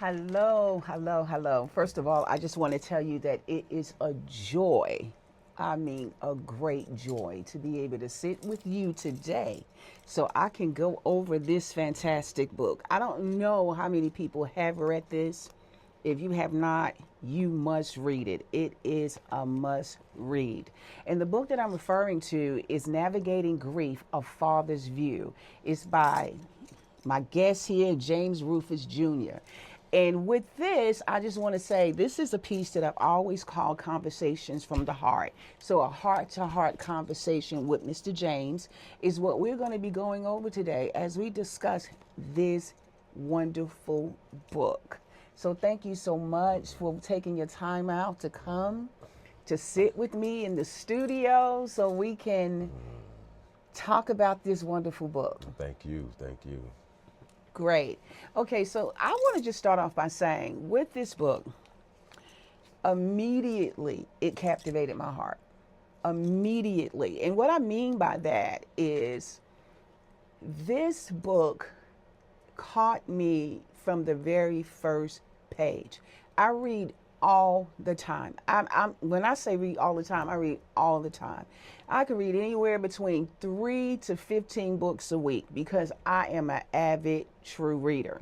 Hello, hello, hello. First of all, I just want to tell you that it is a joy. I mean, a great joy to be able to sit with you today so I can go over this fantastic book. I don't know how many people have read this. If you have not, you must read it. It is a must read. And the book that I'm referring to is Navigating Grief, A Father's View. It's by my guest here, James Rufus Jr. And with this, I just want to say this is a piece that I've always called Conversations from the Heart. So a heart-to-heart conversation with Mr. James is what we're going to be going over today as we discuss this wonderful book. So thank you so much for taking your time out to come to sit with me in the studio so we can talk about this wonderful book. Thank you. Thank you. Great. Okay, so I want to just start off by saying with this book, immediately it captivated my heart. Immediately. And what I mean by that is this book caught me from the very first page. I read all the time. When I say read all the time, I read all the time. I can read anywhere between 3 to 15 books a week because I am an avid true reader.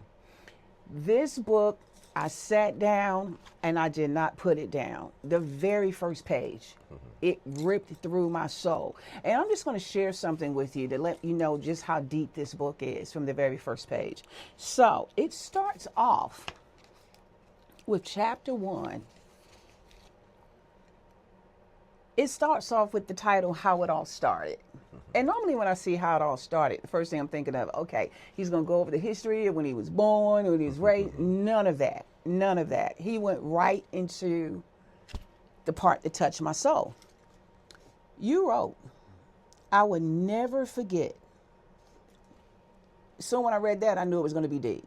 This book, I sat down and I did not put it down. The very first page, it ripped through my soul. And I'm just going to share something with you to let you know just how deep this book is from the very first page. So it starts off with chapter 1. It starts off with the title, How It All Started. And normally when I see how it all started, the first thing I'm thinking of, okay, he's going to go over the history of when he was born, when he was raised. None of that. None of that. He went right into the part that touched my soul. You wrote, I would never forget. So when I read that, I knew it was going to be deep.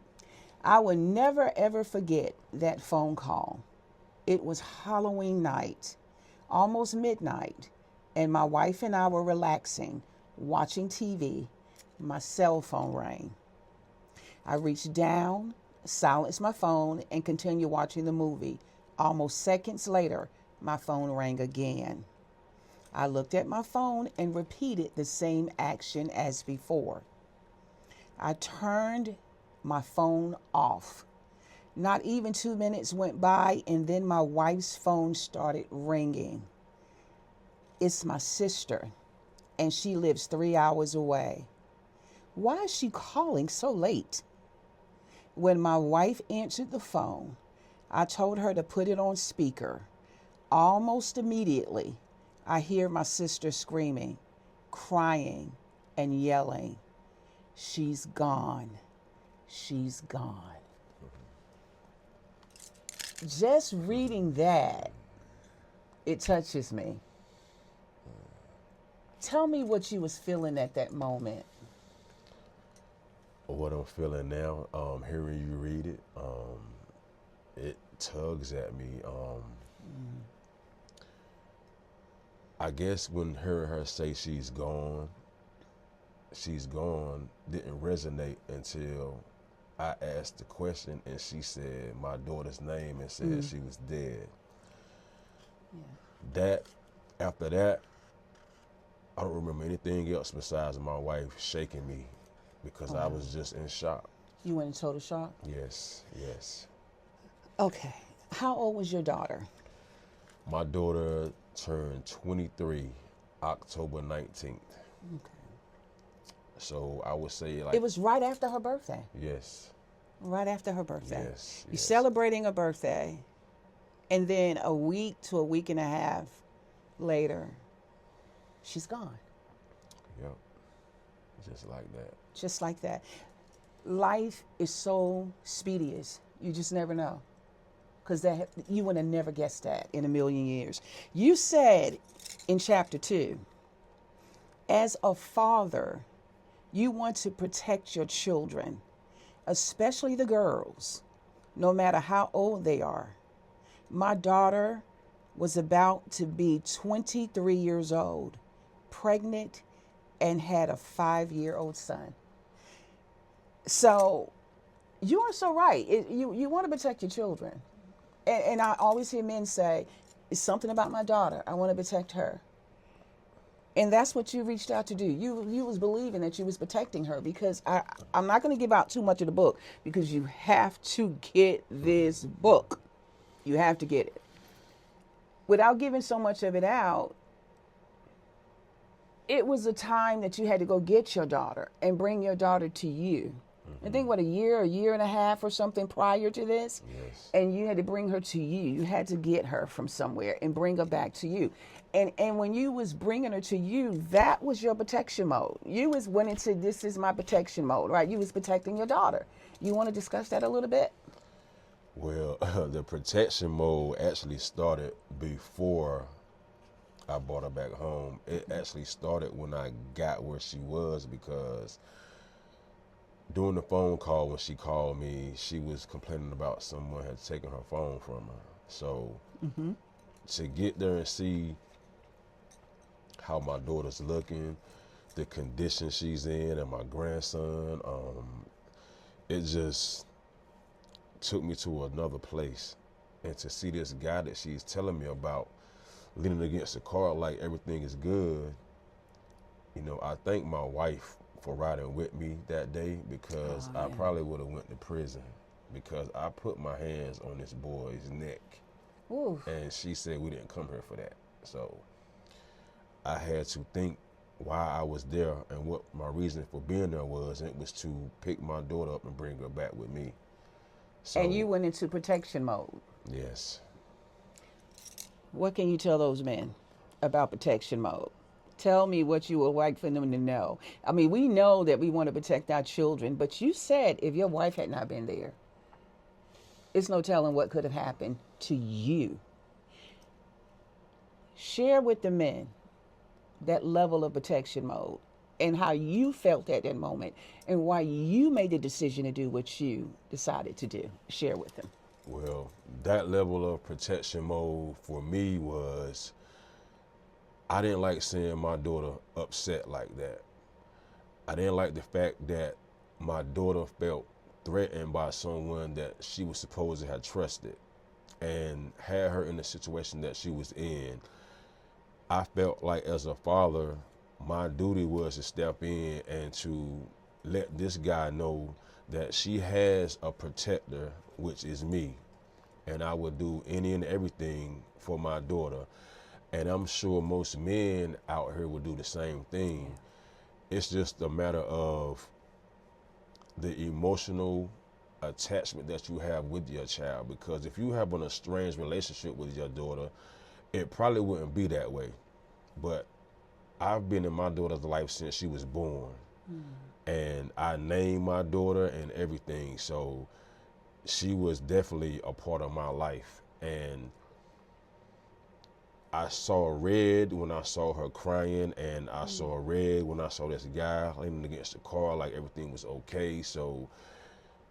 I would never, ever forget that phone call. It was Halloween night, almost midnight, and my wife and I were relaxing, watching TV. My cell phone rang. I reached down, silenced my phone, and continued watching the movie. Almost seconds later, my phone rang again. I looked at my phone and repeated the same action as before. I turned my phone off. Not even 2 minutes went by, and then my wife's phone started ringing. It's my sister, and she lives 3 hours away. Why is she calling so late? When my wife answered the phone, I told her to put it on speaker. Almost immediately, I hear my sister screaming, crying, and yelling, "She's gone. She's gone." Just reading that, it touches me. Tell me what you was feeling at that moment. What I'm feeling now, hearing you read it, it tugs at me. I guess when hearing her say she's gone didn't resonate until I asked the question and she said my daughter's name and said she was dead. Yeah. After that, I don't remember anything else besides my wife shaking me because I was just in shock. You went in total shock? Yes, yes. Okay. How old was your daughter? My daughter turned 23 October 19th. Okay. So I would say like... It was right after her birthday. Yes. Right after her birthday. Yes. You're celebrating her birthday, and then a week to a week and a half later, she's gone. Yep. Just like that. Just like that. Life is so speedious. You just never know. Because you would have never guessed that in a million years. You said in chapter 2, as a father, you want to protect your children, especially the girls, no matter how old they are. My daughter was about to be 23 years old, pregnant, and had a 5-year-old son. So You are so right. You want to protect your children. And I always hear men say, it's something about my daughter. I want to protect her. And that's what you reached out to do. You was believing that you was protecting her, because I'm not going to give out too much of the book, because you have to get this book. You have to get it. Without giving so much of it out, it was a time that you had to go get your daughter and bring your daughter to you. I think, what, a year and a half or something prior to this? Yes. And you had to bring her to you. You had to get her from somewhere and bring her back to you. And when you was bringing her to you, that was your protection mode. You was went into, this is my protection mode, right? You was protecting your daughter. You want to discuss that a little bit? Well, the protection mode actually started before I brought her back home. It actually started when I got where she was, because during the phone call, when she called me, she was complaining about someone had taken her phone from her. So to get there and see how my daughter's looking, the condition she's in, and my grandson, it just took me to another place. And to see this guy that she's telling me about leaning against the car like everything is good, you know, I thank my wife for riding with me that day, because I probably would have went to prison, because I put my hands on this boy's neck. Ooh. And she said we didn't come here for that. So I had to think why I was there and what my reason for being there was, and it was to pick my daughter up and bring her back with me. So, And you went into protection mode. Yes. What can you tell those men about protection mode? Tell me what you would like for them to know. I mean, we know that we want to protect our children, but you said if your wife had not been there, it's no telling what could have happened to you. Share with the men that level of protection mode and how you felt at that moment and why you made the decision to do what you decided to do. Share with them. Well, that level of protection mode for me was, I didn't like seeing my daughter upset like that. I didn't like the fact that my daughter felt threatened by someone that she was supposed to have trusted and had her in the situation that she was in. I felt like, as a father, my duty was to step in and to let this guy know that she has a protector, which is me, and I would do any and everything for my daughter. And I'm sure most men out here would do the same thing. It's just a matter of the emotional attachment that you have with your child, because if you have an estranged relationship with your daughter, it probably wouldn't be that way. But I've been in my daughter's life since she was born. And I named my daughter and everything. So she was definitely a part of my life. And I saw red when I saw her crying, and I saw red when I saw this guy leaning against the car like everything was okay. So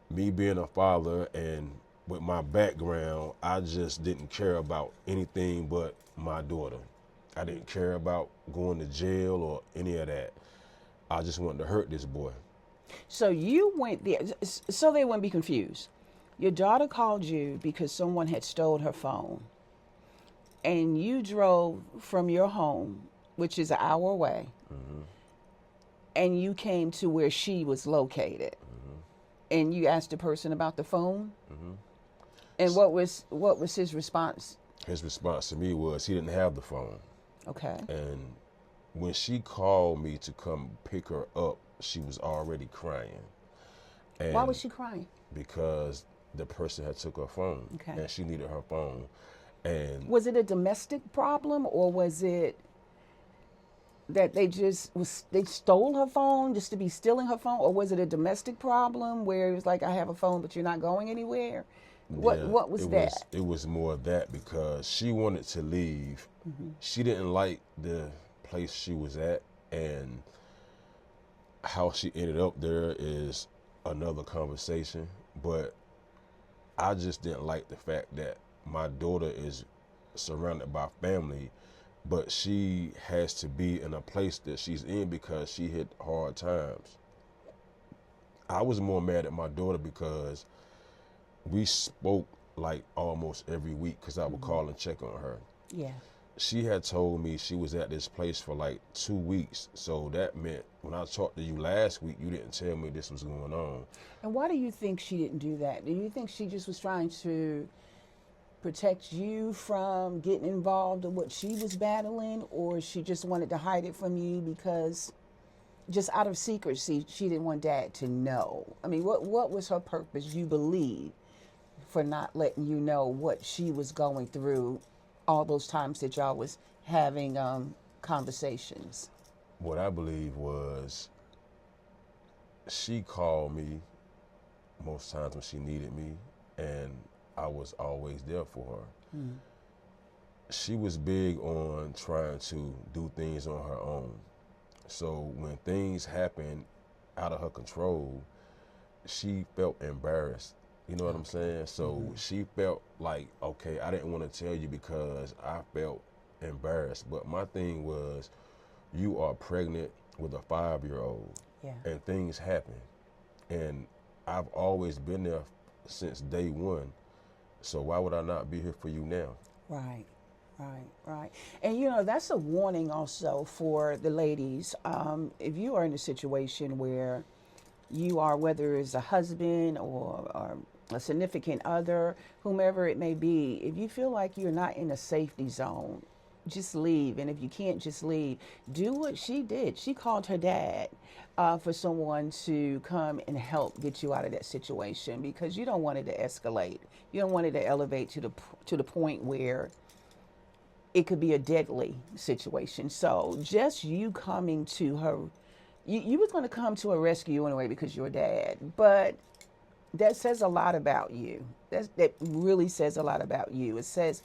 me being a father and with my background, I just didn't care about anything but my daughter. I didn't care about going to jail or any of that. I just wanted to hurt this boy. So you went there, so they wouldn't be confused. Your daughter called you because someone had stolen her phone. And you drove from your home, which is an hour away, and you came to where she was located. And you asked the person about the phone. And what was his response? His response to me was he didn't have the phone. Okay. And when she called me to come pick her up, she was already crying. And Why was she crying? because the person had took her phone. Okay. And she needed her phone. And Was it a domestic problem, or was it that they stole her phone just to be stealing her phone, or was it a domestic problem where it was like, I have a phone but you're not going anywhere? What was that? It was more of that, because she wanted to leave. She didn't like the place she was at, and how she ended up there is another conversation. But I just didn't like the fact that my daughter is surrounded by family, but she has to be in a place that she's in because she hit hard times. I was more mad at my daughter because we spoke like almost every week because I would call and check on her. Yeah. She had told me she was at this place for like 2 weeks. So that meant when I talked to you last week, you didn't tell me this was going on. And why do you think she didn't do that? Do you think she just was trying to protect you from getting involved in what she was battling, or she just wanted to hide it from you because just out of secrecy, she didn't want Dad to know? I mean, what was her purpose, you believe, for not letting you know what she was going through all those times that y'all was having conversations? What I believe was she called me most times when she needed me, and I was always there for her. She was big on trying to do things on her own. So when things happened out of her control, she felt embarrassed. You know what I'm saying? So she felt like, okay, I didn't want to tell you because I felt embarrassed. But my thing was, you are pregnant with a 5-year-old, and things happen. And I've always been there since day one. So why would I not be here for you now? Right. And you know, that's a warning also for the ladies. If you are in a situation where you are, whether it's a husband or a significant other, whomever it may be, if you feel like you're not in a safety zone, just leave. And if you can't just leave, do what she did. She called her dad for someone to come and help get you out of that situation, because you don't want it to escalate. You don't want it to elevate to the point where it could be a deadly situation. So just you coming to her, you was going to come to her rescue anyway because you're dad, but that says a lot about you. That really says a lot about you. It says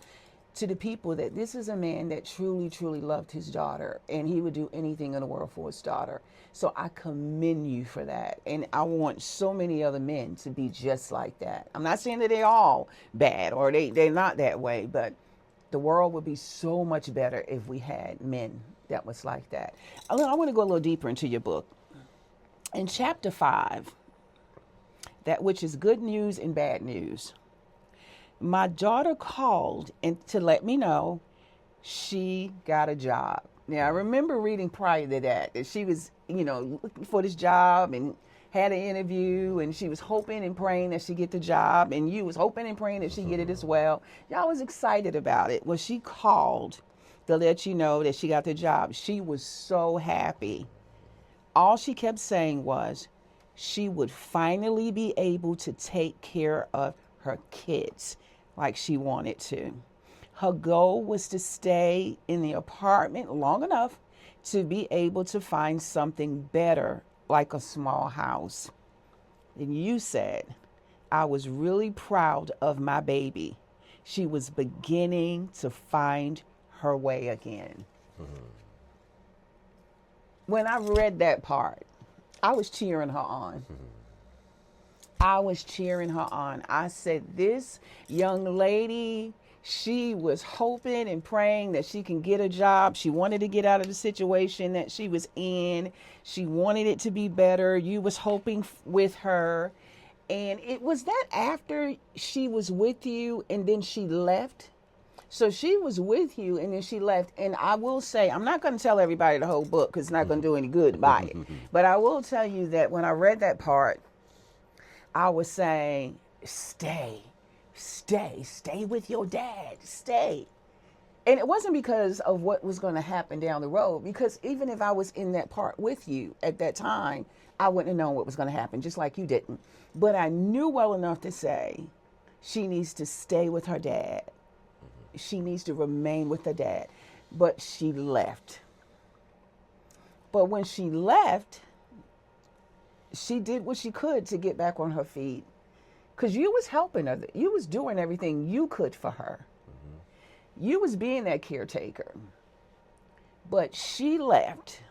to the people that this is a man that truly, truly loved his daughter, and he would do anything in the world for his daughter. So I commend you for that. And I want so many other men to be just like that. I'm not saying that they're all bad or they're not that way, but the world would be so much better if we had men that was like that. I want to go a little deeper into your book. In chapter 5, that which is good news and bad news, my daughter called and to let me know she got a job. Now, I remember reading prior to that she was, looking for this job and had an interview, and she was hoping and praying that she get the job, and you was hoping and praying that she get it as well. Y'all was excited about it. When she called to let you know that she got the job, she was so happy. All she kept saying was she would finally be able to take care of her kids like she wanted to. Her goal was to stay in the apartment long enough to be able to find something better, like a small house. And you said, I was really proud of my baby. She was beginning to find her way again. When I read that part, I was cheering her on. I was cheering her on. I said, this young lady, she was hoping and praying that she can get a job. She wanted to get out of the situation that she was in. She wanted it to be better. You was hoping with her. And it was that after she was with you and then she left. So she was with you and then she left. And I will say, I'm not going to tell everybody the whole book because it's not going to do any good to buy it. But I will tell you that when I read that part, I was saying, stay with your dad, stay. And it wasn't because of what was going to happen down the road, because even if I was in that part with you at that time, I wouldn't have known what was going to happen, just like you didn't. But I knew well enough to say she needs to stay with her dad. She needs to remain with her dad. But she left. But when she left, she did what she could to get back on her feet. Because you was helping her. You was doing everything you could for her. You was being that caretaker. But she left.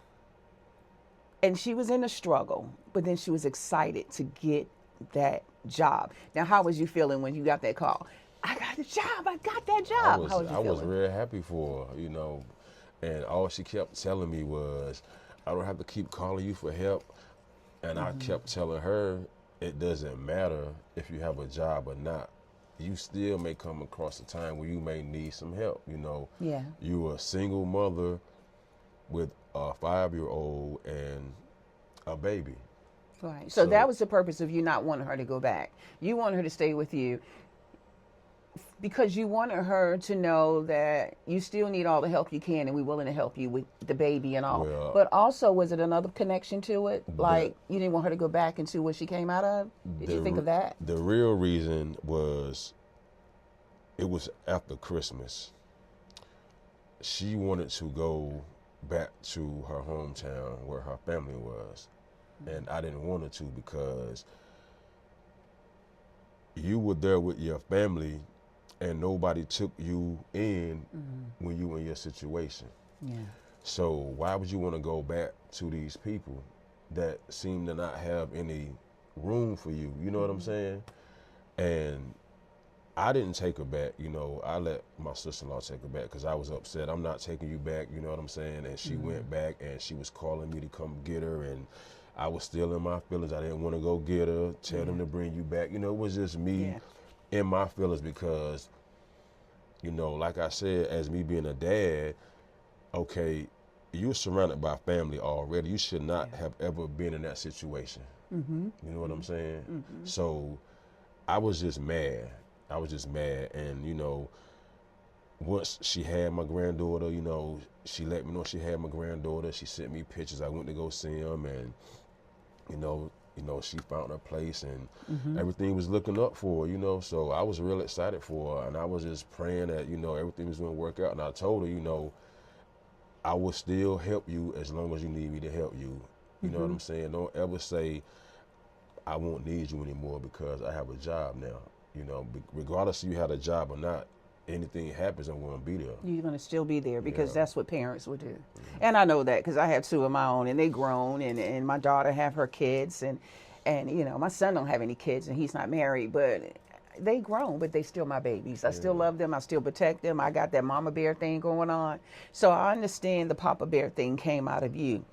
And she was in a struggle. But then she was excited to get that job. Now, how was you feeling when you got that call? I got the job. I got that job. I was real happy for her, And all she kept telling me was, I don't have to keep calling you for help. And I kept telling her, it doesn't matter if you have a job or not. You still may come across a time where you may need some help. You know, Yeah. you're a single mother with a 5-year-old and a baby. Right. So So, that was the purpose of you not wanting her to go back. You wanted her to stay with you because you wanted her to know that you still need all the help you can and we're willing to help you with the baby and all. well, But also, was it another connection to it? the Like, you didn't want her to go back into what she came out of? Did you think of that? the real reason was, it was after Christmas. She wanted to go back to her hometown where her family was. And I didn't want her to, because you were there with your family and nobody took you in when you were in your situation. Yeah. So why would you want to go back to these people that seem to not have any room for you? You know what I'm saying? And I didn't take her back. You know, I let my sister-in-law take her back because I was upset. I'm not taking you back, you know what I'm saying? And she went back and she was calling me to come get her, and I was still in my feelings. I didn't want to go get her, tell them to bring you back. You know, it was just me in my feelings because, you know, like I said, as me being a dad, okay, you're surrounded by family already. You should not have ever been in that situation. You know what I'm saying? So I was just mad. And, you know, once she had my granddaughter, you know, she let me know she had my granddaughter. She sent me pictures. I went to go see them, and, you know, she found her place, and everything was looking up for her, you know. So I was real excited for her, and I was just praying that, you know, everything was going to work out. And I told her, you know, I will still help you as long as you need me to help you. You know what I'm saying? Don't ever say, I won't need you anymore because I have a job now. You know, regardless if you had a job or not, anything happens, I'm going to be there. You're going to still be there because that's what parents would do. And I know that because I have two of my own, and they grown, and my daughter have her kids, and you know, my son don't have any kids, and he's not married, but they grown, but they still my babies. I still love them. I still protect them. I got that mama bear thing going on. So I understand the papa bear thing came out of you.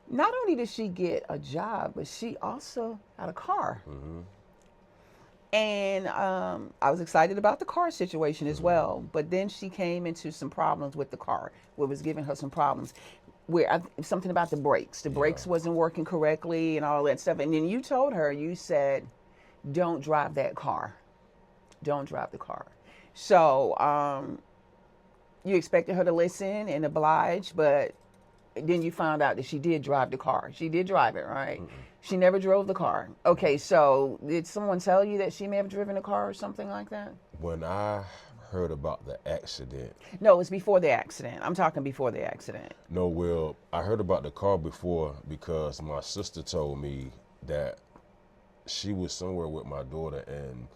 Not only did she get a job, but she also had a car. And I was excited about the car situation as well. But then she came into some problems with the car, what was giving her some problems. Something about the brakes. The brakes wasn't working correctly and all that stuff. And then you told her, you said, don't drive that car. Don't drive the car. So you expected her to listen and oblige, but then you found out that she did drive the car. She did drive it, right? She never drove the car. Okay, so did someone tell you that she may have driven a car or something like that? When I heard about the accident. No, it was before the accident. I'm talking before the accident. No, well, I heard about the car before because my sister told me that she was somewhere with my daughter and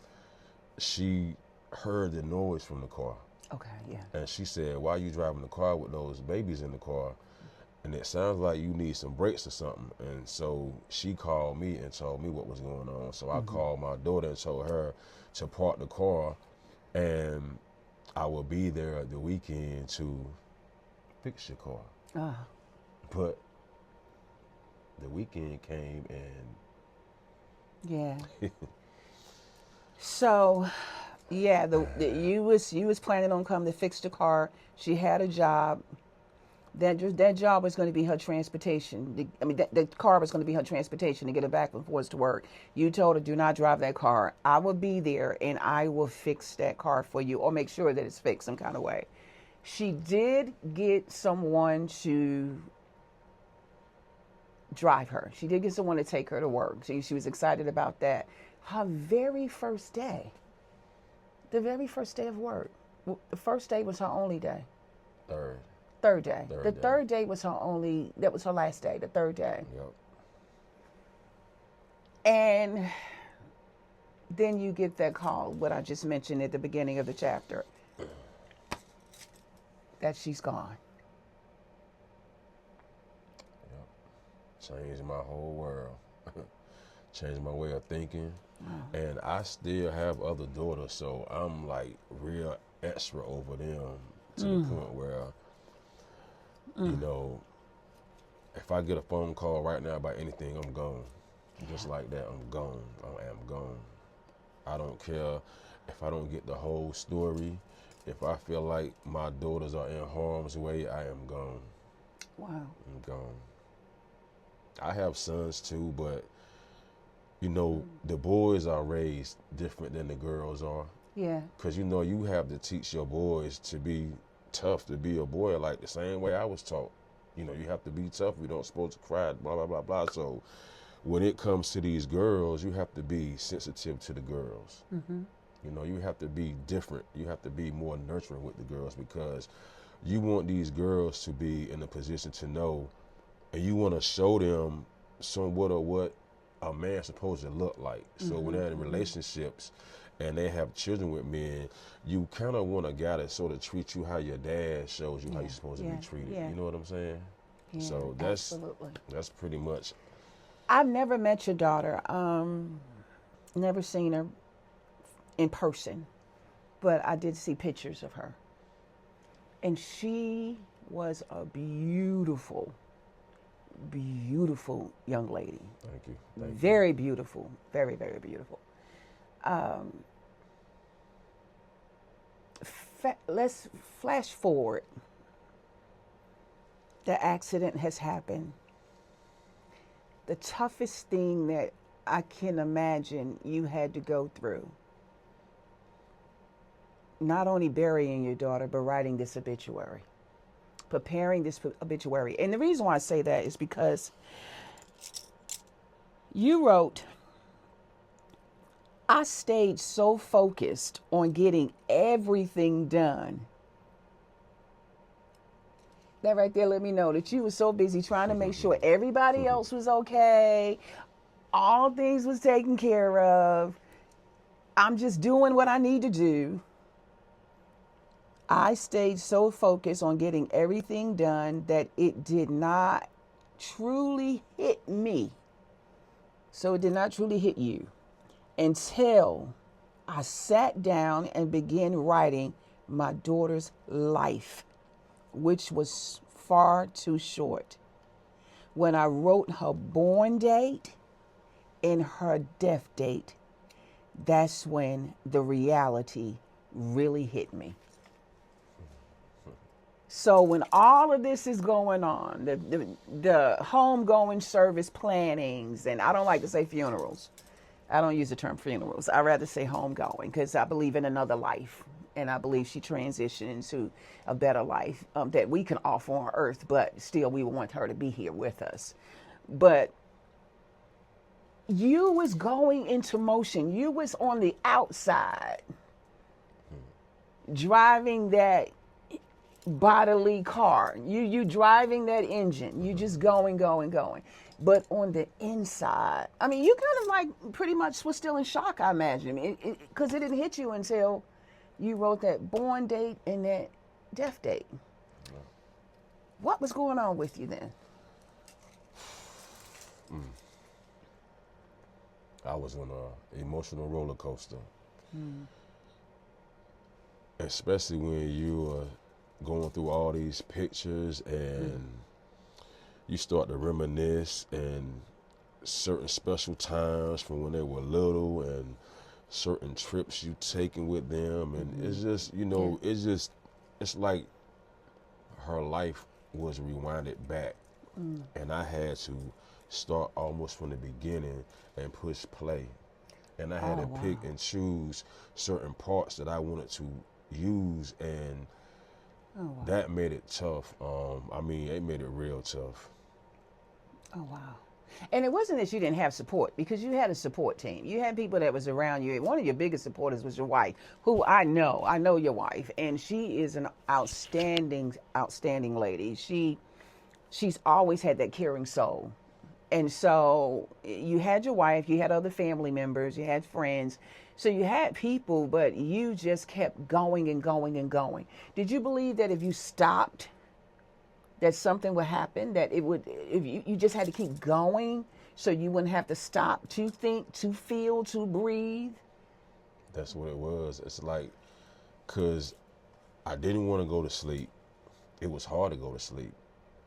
she heard the noise from the car. Okay, yeah. And she said, why are you driving the car with those babies in the car? And it sounds like you need some brakes or something. And so she called me and told me what was going on. So I called my daughter and told her to park the car, and I will be there the weekend to fix your car. But the weekend came and yeah. So, yeah, you was planning on coming to fix the car. She had a job. That job was going to be her transportation. The car was going to be her transportation to get her back and forth to work. You told her, do not drive that car. I will be there and I will fix that car for you or make sure that it's fixed some kind of way. She did get someone to drive her. She did get someone to take her to work. She was excited about that. Her very first day, the very first day of work, the first day was her only day. Third day. Third day was that was her last day, the third day. Yep. And then you get that call, what I just mentioned at the beginning of the chapter, that she's gone. Yep. Changed my whole world. Changed my way of thinking. And I still have other daughters, so I'm like real extra over them to the point where, you know, if I get a phone call right now about anything, I'm gone. Just like that, I'm gone. I am gone. I don't care if I don't get the whole story. If I feel like my daughters are in harm's way, I am gone. Wow. I'm gone. I have sons too, but you know, the boys are raised different than the girls are. Yeah. Because you know, you have to teach your boys to be tough, to be a boy, like the same way I was taught. You know, you have to be tough. We don't supposed to cry, blah, blah, blah, blah. So when it comes to these girls, you have to be sensitive to the girls. Mm-hmm. You know, you have to be different. You have to be more nurturing with the girls because you want these girls to be in a position to know, and you want to show them somewhat of what a man's supposed to look like. So when they're in relationships and they have children with men, you kind of want a guy to sort of treat you how your dad shows you how you're supposed to be treated. Yeah. You know what I'm saying? Yeah, So absolutely. that's pretty much. I've never met your daughter. Never seen her in person, but I did see pictures of her. And she was a beautiful, beautiful young lady. Thank you. Thank you. Very beautiful. Very, very beautiful. Let's flash forward. The accident has happened. The toughest thing that I can imagine you had to go through. Not only burying your daughter, but writing this obituary. Preparing this obituary. And the reason why I say that is because you wrote, I stayed so focused on getting everything done. That right there let me know that you were so busy trying to make sure everybody else was okay, all things was taken care of. I'm just doing what I need to do. I stayed so focused on getting everything done that it did not truly hit me. So it did not truly hit you until I sat down and began writing my daughter's life, which was far too short. When I wrote her born date and her death date, that's when the reality really hit me. So when all of this is going on, the homegoing service plannings, and I don't like to say funerals. I don't use the term funerals. I rather say homegoing because I believe in another life. And I believe she transitioned into a better life that we can offer on earth, but still we want her to be here with us. But you was going into motion. You was on the outside driving that bodily car. You driving that engine. You just going. But on the inside, I mean, you kind of like pretty much was still in shock, I imagine. Because it didn't hit you until you wrote that born date and that death date. Yeah. What was going on with you then? I was on an emotional roller coaster. Especially when you are going through all these pictures and you start to reminisce and certain special times from when they were little and certain trips you taken with them, and it's just, you know, it's like her life was rewinded back, and I had to start almost from the beginning and push play, and I had to pick and choose certain parts that I wanted to use, and that made it tough. I mean, it made it real tough. Oh, wow. And it wasn't that you didn't have support, because you had a support team. You had people that was around you. One of your biggest supporters was your wife, who I know your wife, and she is an outstanding lady. She's always had that caring soul. And so you had your wife, you had other family members, you had friends. So you had people, but you just kept going and going and going. Did you believe that if you stopped, that something would happen, that it would, if you just had to keep going so you wouldn't have to stop to think, to feel, to breathe? That's what it was. It's like, because I didn't want to go to sleep. It was hard to go to sleep.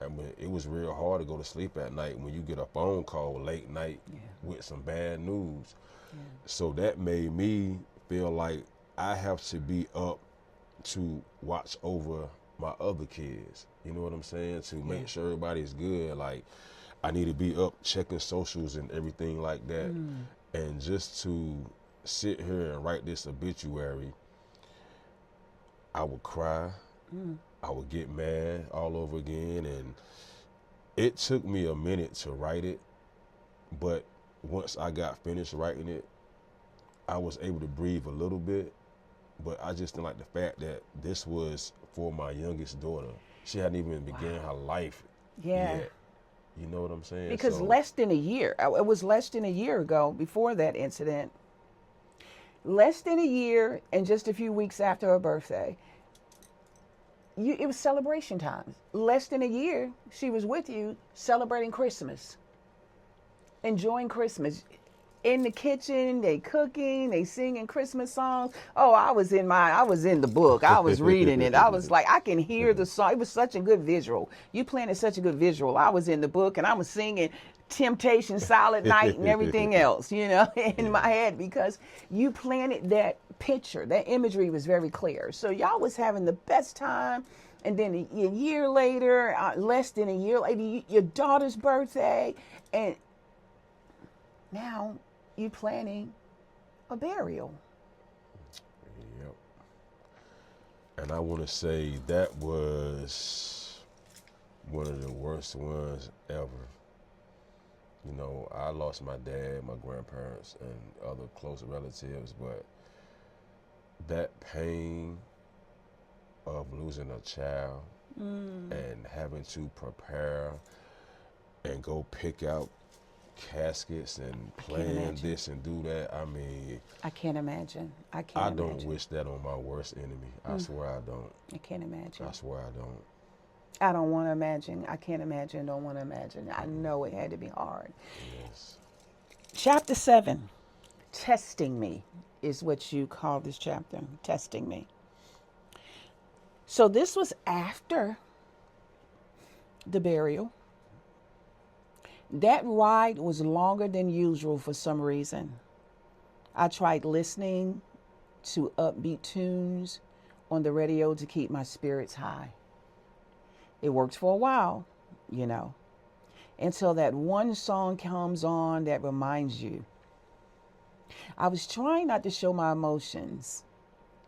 I mean, it was real hard to go to sleep at night when you get a phone call late night with some bad news. Yeah. So that made me feel like I have to be up to watch over my other kids. You know what I'm saying? To make sure everybody's good. Like, I need to be up checking socials and everything like that. And just to sit here and write this obituary, I would cry. I would get mad all over again. And it took me a minute to write it. But once I got finished writing it, I was able to breathe a little bit. But I just didn't like the fact that this was for my youngest daughter. She hadn't even began her life yet. You know what I'm saying? Because less than a year, it was less than a year ago before that incident. Less than a year and just a few weeks after her birthday, it was celebration time. Less than a year, she was with you celebrating Christmas, enjoying Christmas. In the kitchen, they cooking, they singing Christmas songs. Oh, I was in the book. I was reading it. I was like, I can hear the song. It was such a good visual. You planted such a good visual. I was in the book and I was singing Temptation, Silent Night and everything else, in my head, because you planted that picture. That imagery was very clear. So y'all was having the best time. And then a year later, less than a year later, your daughter's birthday, and now you planning a burial. Yep. And I want to say that was one of the worst ones ever. I lost my dad, my grandparents, and other close relatives, but that pain of losing a child and having to prepare and go pick out caskets and plan this and do that. I mean, I can't imagine. I don't wish that on my worst enemy. I swear I don't. I can't imagine. I swear I don't. I don't want to imagine. I can't imagine. Don't want to imagine. I know it had to be hard. Yes. Chapter 7, testing me, is what you call this chapter. Testing me. So this was after the burial. That ride was longer than usual for some reason. I tried listening to upbeat tunes on the radio to keep my spirits high. It worked for a while, until that one song comes on that reminds you. I was trying not to show my emotions.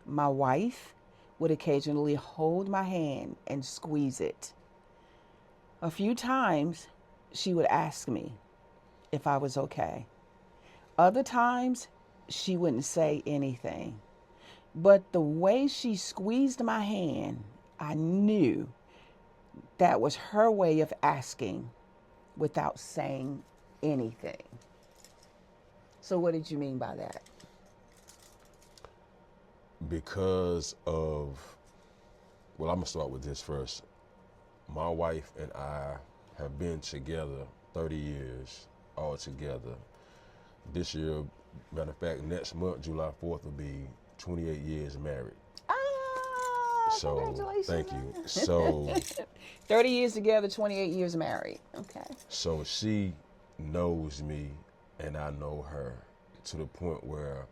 My wife would occasionally hold my hand and squeeze it. A few times, she would ask me if I was okay. Other times, she wouldn't say anything. But the way she squeezed my hand, I knew that was her way of asking without saying anything. So what did you mean by that? Because of, well, I'm going to start with this first. My wife and I have been together 30 years all together. This year, matter of fact, next month, July 4th, will be 28 years married. So, congratulations. Thank you. So 30 years together, 28 years married. Okay. So she knows me and I know her to the point where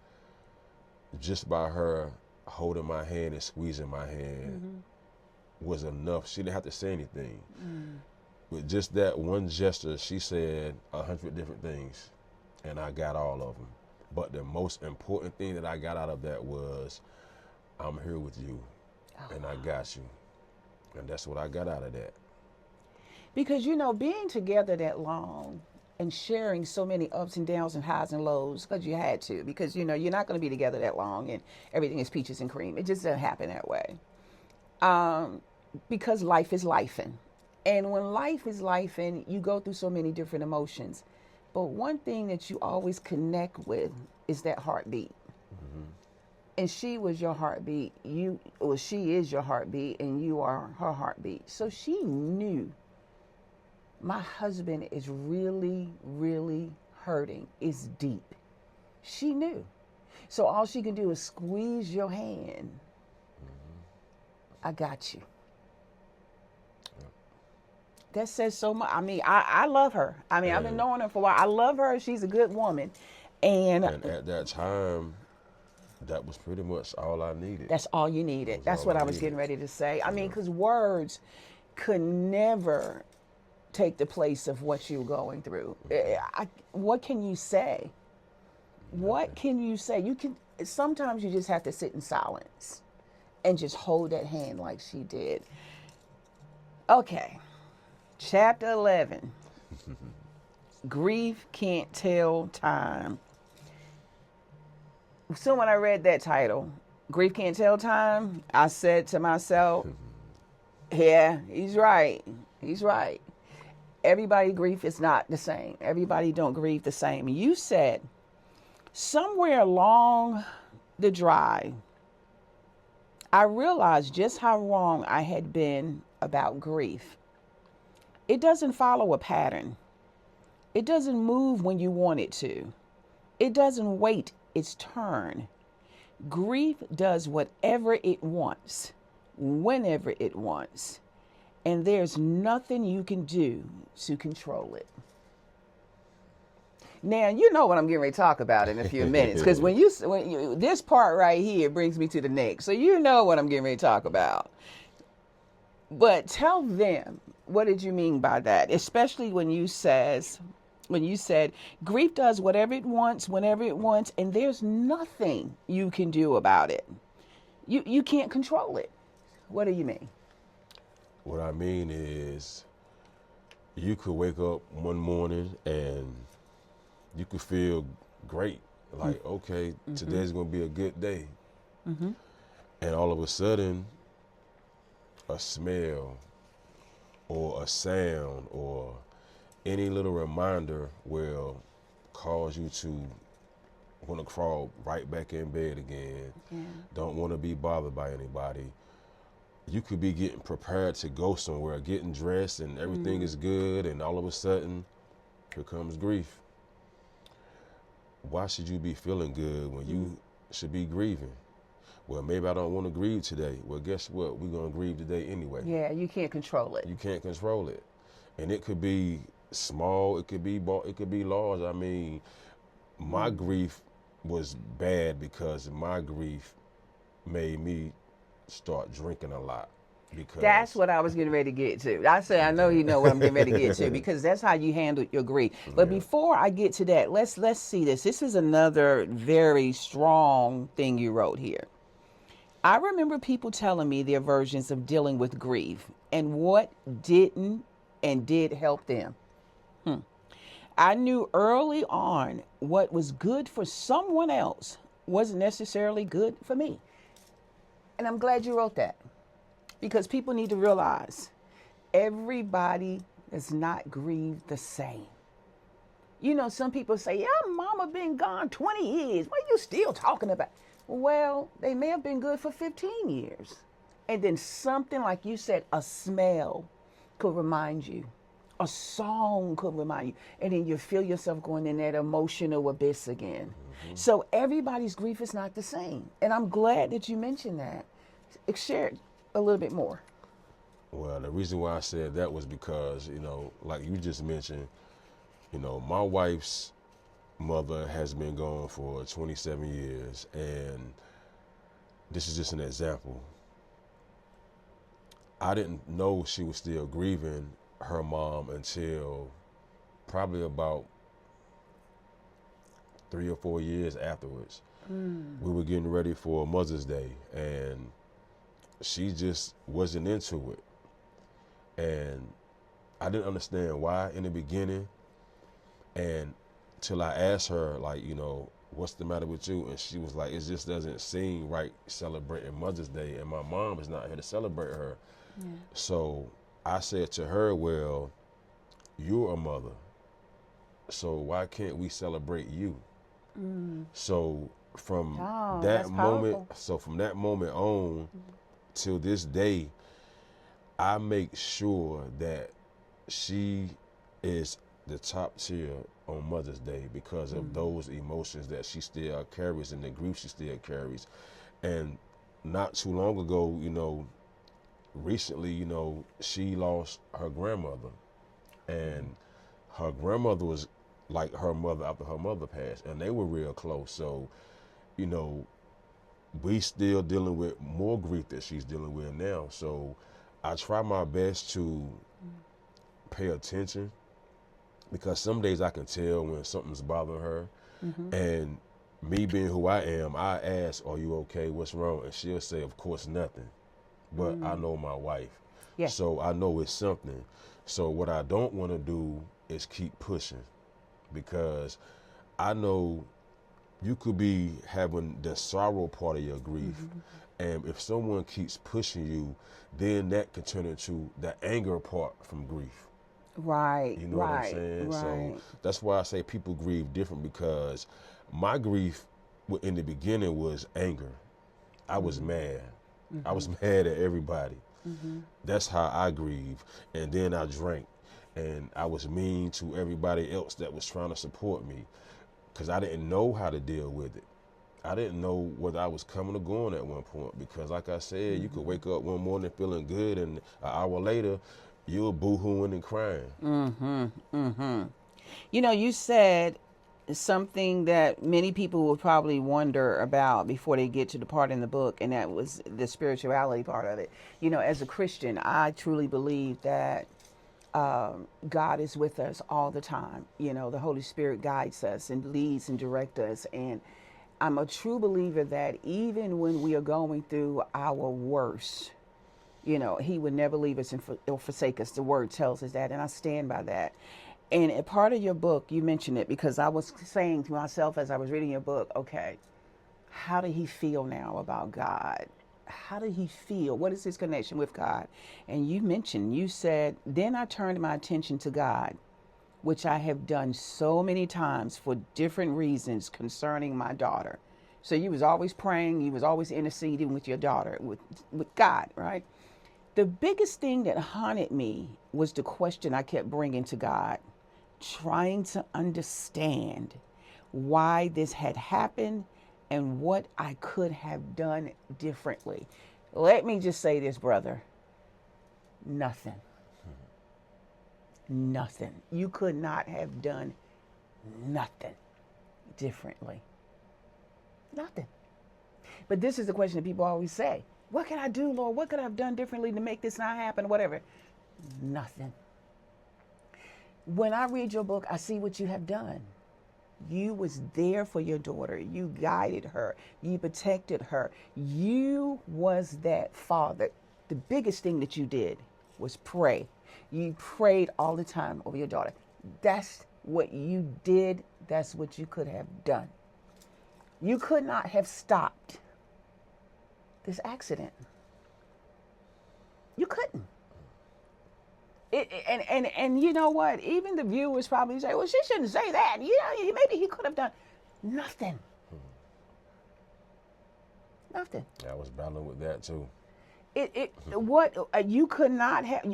just by her holding my hand and squeezing my hand was enough. She didn't have to say anything. With just that one gesture, she said 100 different things, and I got all of them. But the most important thing that I got out of that was, I'm here with you, and I got you. And that's what I got out of that. Because, being together that long and sharing so many ups and downs and highs and lows, because you had to, because, you're not going to be together that long and everything is peaches and cream. It just doesn't happen that way. Because life is lifing. And when life is lifing, you go through so many different emotions. But one thing that you always connect with is that heartbeat. And she was your heartbeat. She is your heartbeat, and you are her heartbeat. So she knew my husband is really, really hurting. It's deep. She knew. So all she can do is squeeze your hand. I got you. That says so much. I mean, I love her. I mean, I've been And knowing her for a while. I love her. She's a good woman. And and at that time, that was pretty much all I needed. that's all you That needed. was That's all what I I was getting needed. ready to say. I mean, Yeah. because words could never take the place of what you're going through. What can you say? What can you say? You can. Sometimes you just have to sit in silence and just hold that hand like she did. Okay, chapter 11. Grief can't tell time. So when I read that title, Grief Can't Tell Time, I said to myself, yeah, he's right. He's right. Everybody grief is not the same. Everybody don't grieve the same. You said somewhere along the drive, I realized just how wrong I had been about grief. It doesn't follow a pattern. It doesn't move when you want it to. It doesn't wait its turn. Grief does whatever it wants, whenever it wants, and there's nothing you can do to control it. Now, you know what I'm getting ready to talk about in a few minutes, because this part right here brings me to the next. So you know what I'm getting ready to talk about. But tell them, what did you mean by that? Especially when you said grief does whatever it wants, whenever it wants, and there's nothing you can do about it. You can't control it. What do you mean? What I mean is, you could wake up one morning and you could feel great. Like, okay, today's going to be a good day. And all of a sudden, a smell or a sound or any little reminder will cause you to want to crawl right back in bed again. Yeah. Don't want to be bothered by anybody. You could be getting prepared to go somewhere, getting dressed, and everything is good, and all of a sudden, here comes grief. Why should you be feeling good when you should be grieving? Well, maybe I don't want to grieve today. Well, guess what? We're going to grieve today anyway. Yeah, you can't control it. You can't control it. And it could be small, it could be large. I mean, my grief was bad because my grief made me start drinking a lot. Because That's what I was getting ready to get to. I said, I know you know what I'm getting ready to get to, because that's how you handle your grief. But before I get to that, let's see this. This is another very strong thing you wrote here. I remember people telling me their versions of dealing with grief and what didn't and did help them. I knew early on what was good for someone else wasn't necessarily good for me. And I'm glad you wrote that, because people need to realize everybody does not grieve the same. You know, some people say, yeah, mama been gone 20 years. What are you still talking about? Well, they may have been good for 15 years. And then something, like you said, a smell could remind you. A song could remind you. And then you feel yourself going in that emotional abyss again. So everybody's grief is not the same. And I'm glad that you mentioned that. Share it a little bit more. Well, the reason why I said that was because, you know, like you just mentioned, you know, my wife's mother has been gone for 27 years, and this is just an example. I didn't know she was still grieving her mom until probably about 3 or 4 years afterwards. We were getting ready for Mother's Day, and she just wasn't into it. And I didn't understand why in the beginning, and till I asked her, like, you know, what's the matter with you? And she was like, it just doesn't seem right celebrating Mother's Day, and my mom is not here to celebrate her. So I said to her, well, you're a mother, so why can't we celebrate you? So from that moment, from that moment on till this day, I make sure that she is the top tier on Mother's Day because of those emotions that she still carries and the grief she still carries. And not too long ago, you know, recently, you know, she lost her grandmother. And her grandmother was like her mother after her mother passed, and they were real close. So, you know, we still dealing with more grief that she's dealing with now. So I try my best to pay attention, because some days I can tell when something's bothering her. And me being who I am, I ask, are you okay? What's wrong? And she'll say, of course, nothing. But I know my wife. Yeah. So I know it's something. So what I don't want to do is keep pushing, because I know you could be having the sorrow part of your grief. And if someone keeps pushing you, then that can turn into the anger part from grief. Right. You know what I'm saying? Right. So that's why I say people grieve different, because my grief in the beginning was anger. I was mad. I was mad at everybody. That's how I grieve. And then I drank, and I was mean to everybody else that was trying to support me, because I didn't know how to deal with it. I didn't know whether I was coming or going at one point, because like I said, you could wake up one morning feeling good, and an hour later, you're boo-hooing and crying. You know, you said something that many people will probably wonder about before they get to the part in the book, and that was the spirituality part of it. You know, as a Christian, I truly believe that God is with us all the time. You know, the Holy Spirit guides us and leads and directs us. And I'm a true believer that even when we are going through our worst, you know, he would never leave us or forsake us. The word tells us that, and I stand by that. And a part of your book, you mentioned it, because I was saying to myself as I was reading your book, okay, how did he feel now about God? How did he feel? What is his connection with God? And you said, then I turned my attention to God, which I have done so many times for different reasons concerning my daughter. So you was always praying, you was always interceding with your daughter, with God, right? The biggest thing that haunted me was the question I kept bringing to God, trying to understand why this had happened and what I could have done differently. Let me just say this, brother. Nothing. Nothing. You could not have done nothing differently. Nothing. But this is the question that people always say. What can I do, Lord? What could I have done differently to make this not happen? Whatever. Nothing. When I read your book, I see what you have done. You was there for your daughter. You guided her. You protected her. You was that father. The biggest thing that you did was pray. You prayed all the time over your daughter. That's what you did. That's what you could have done. You could not have stopped this accident. You couldn't. And you know what? Even the viewers probably say, well, she shouldn't say that. You know, maybe he could have done nothing. Nothing. I was battling with that too. You could not have,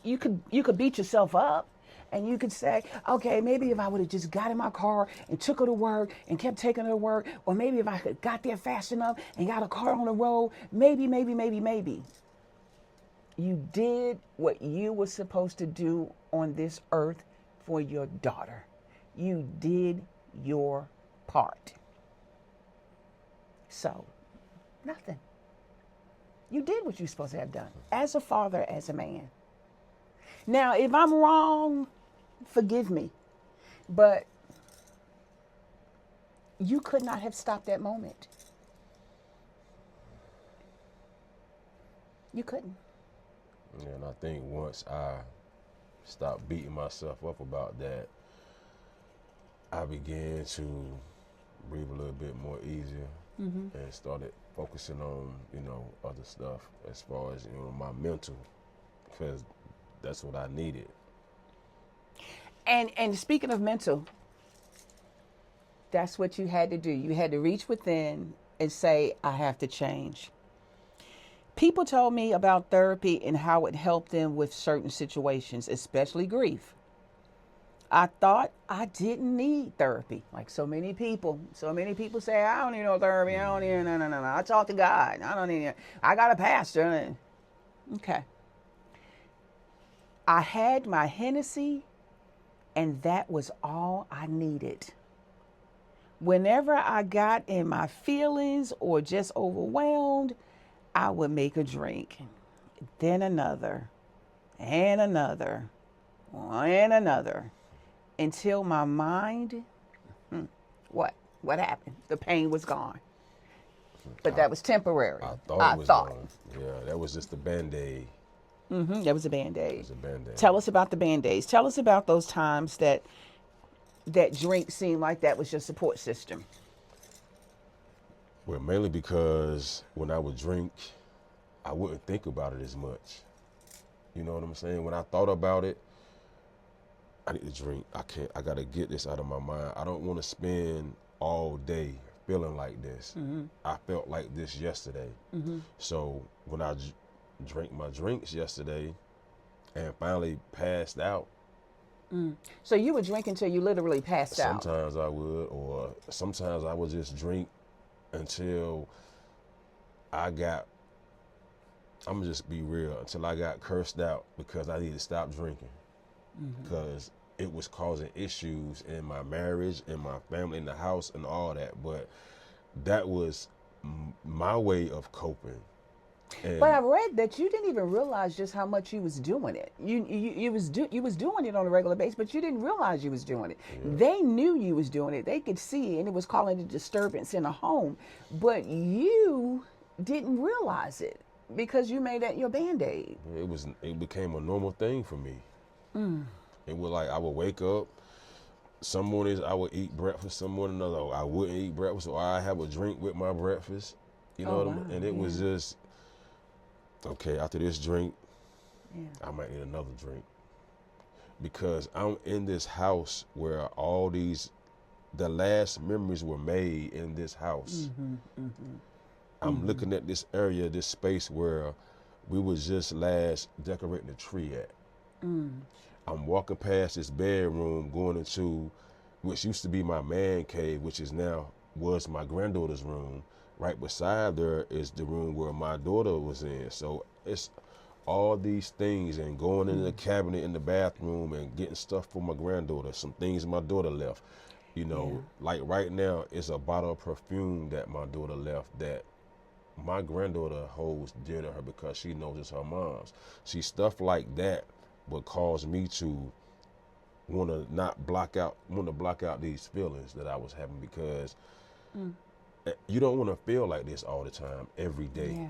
you could beat yourself up, and you could say, okay, maybe if I would have just got in my car and took her to work and kept taking her to work, or maybe if I could got there fast enough and got a car on the road, maybe. You did what you were supposed to do on this earth for your daughter. You did your part. So, nothing. You did what you're supposed to have done as a father, as a man. Now, if I'm wrong, forgive me. But you could not have stopped that moment. You couldn't. And I think once I stopped beating myself up about that, I began to breathe a little bit more easier and started focusing on, other stuff as far as, my mental, because that's what I needed. And speaking of mental, that's what you had to do. You had to reach within and say, I have to change. People told me about therapy and how it helped them with certain situations, especially grief. I thought I didn't need therapy. Like so many people say, I don't need no therapy. I don't need, no. I talk to God. I don't need it. I got a pastor. Okay. I had my Hennessy, and that was all I needed. Whenever I got in my feelings or just overwhelmed, I would make a drink, then another, and another, and another, until my mind, what happened? The pain was gone. But that was temporary. I thought it was gone. Yeah, that was just a Band-Aid. That was a Band-Aid. It was a Band-Aid. Tell us about the Band-Aids. Tell us about those times that drink seemed like that was your support system. Well, mainly because when I would drink, I wouldn't think about it as much. You know what I'm saying? When I thought about it, I need to drink. I got to get this out of my mind. I don't want to spend all day feeling like this. I felt like this yesterday. So when I drank my drinks yesterday and finally passed out. So you would drink until you literally passed out? Sometimes I would, or sometimes I would just drink until I'm gonna just be real, until I got cursed out because I needed to stop drinking. Because it was causing issues in my marriage, in my family, in the house, and all that. But that was my way of coping. But I read that you didn't even realize just how much you was doing it. You was doing it on a regular basis, but you didn't realize you was doing it. Yeah. They knew you was doing it. They could see, and it was causing a disturbance in a home. But you didn't realize it because you made that your Band-Aid. It became a normal thing for me. It was like I would wake up. Some mornings I would eat breakfast. Some mornings I wouldn't eat breakfast, or I have a drink with my breakfast. You know what I mean? And it was just. Okay, after this drink, I might need another drink. Because I'm in this house where the last memories were made in this house. I'm looking at this area, this space where we was just last decorating the tree at. I'm walking past this bedroom going into, which used to be my man cave, which was my granddaughter's room. Right beside there is the room where my daughter was in. So it's all these things, and going in the cabinet in the bathroom and getting stuff for my granddaughter, some things my daughter left. You know, like right now, it's a bottle of perfume that my daughter left that my granddaughter holds dear to her because she knows it's her mom's. See, stuff like that would cause me to want to block out these feelings that I was having, because you don't want to feel like this all the time, every day.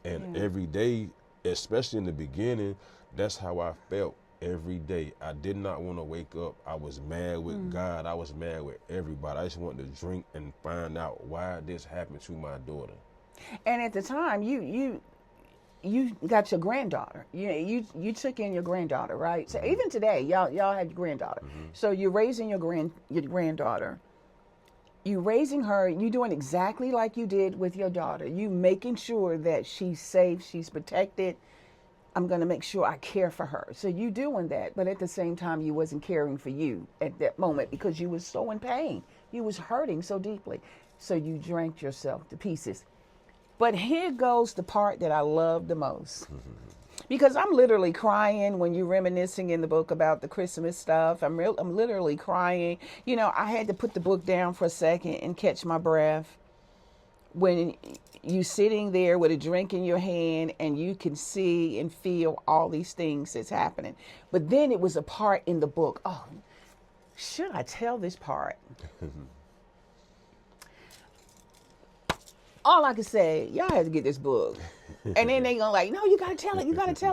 And every day, especially in the beginning, that's how I felt every day. I did not want to wake up. I was mad with God. I was mad with everybody. I just wanted to drink and find out why this happened to my daughter. And at the time, you got your granddaughter. You took in your granddaughter, right? So even today, y'all have your granddaughter. So you're raising your granddaughter. You raising her, you doing exactly like you did with your daughter. You making sure that she's safe, she's protected. I'm going to make sure I care for her. So you doing that, but at the same time, you wasn't caring for you at that moment because you was so in pain. You was hurting so deeply. So you drank yourself to pieces. But here goes the part that I love the most. Because I'm literally crying when you're reminiscing in the book about the Christmas stuff. I'm literally crying. You know, I had to put the book down for a second and catch my breath. When you sitting there with a drink in your hand and you can see and feel all these things that's happening. But then it was a part in the book. Oh, should I tell this part? All I can say, y'all have to get this book. And then they gonna no, you gotta tell